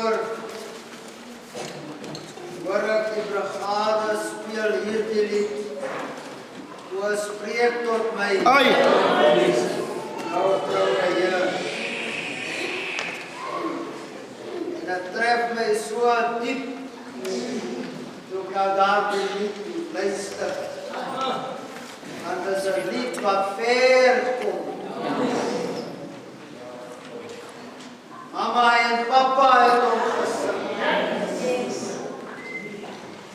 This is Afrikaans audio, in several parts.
voor. Hoor ek die brigade speel hierdie lied. O, spreek tot my. Ai! Nou, trouwe Here. En dit tref my so diep. Toe ek nou daardie lied luister. Want dit is 'n lied wat ver kom. Mama en papa het hom gesing.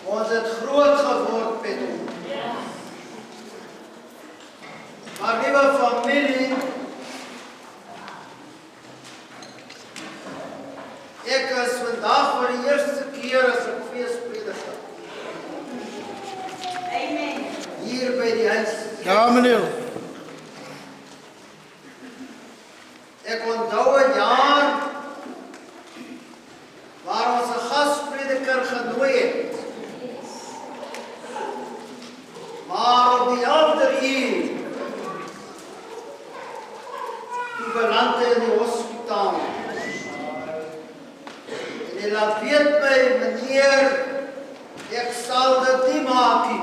Ons het groot geword met hom. Maar liewe familie, ek is vandag vir die eerste keer as ek feesprediker. Amen. Hier by die huis. Ja, meneer. Ek onthou 'n jaar waar ons 'n gasprediker genooi het. Maar op die 11de uur, toe beland hy in die hospitaal. En hy laat weet my, meneer, ek sal dit nie maak nie.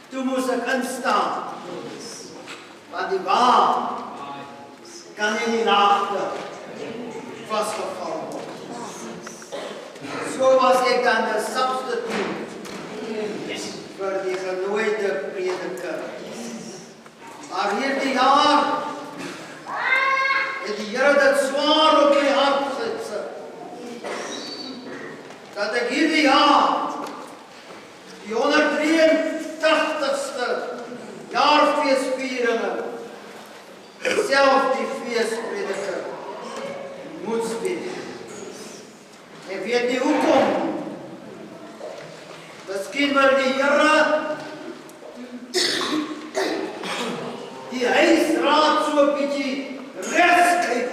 Toe moes ek instaan. Want die waan kan in die laagte vastgevallen word. So was ek dan 'n substituut vir die genooide prediker. Maar hierdie jaar het die Here dit swaar op my hart gesit. Dat ek hierdie jaar die 183ste jaarfeesvieringe self die feesprediker moet speel. Ek weet nie hoekom. Miskien wil die Here die huisraad so 'n bietjie reskyk.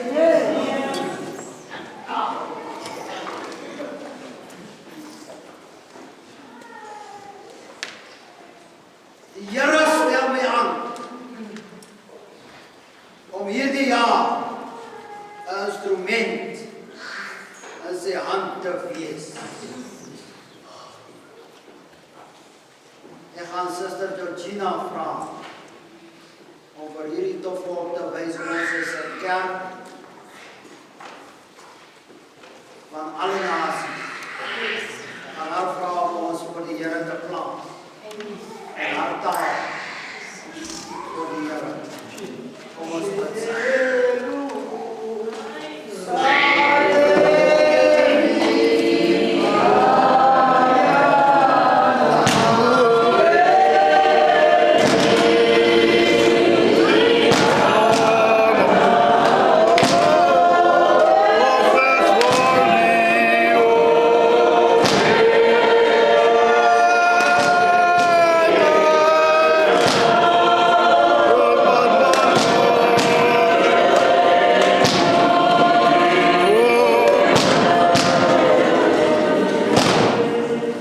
Die Here stel my aan om hierdie jaar 'n instrument in sy hand te wees. Ek gaan Suster Georgina vra om vir hierdie tofel te wys. Ons is 'n kerk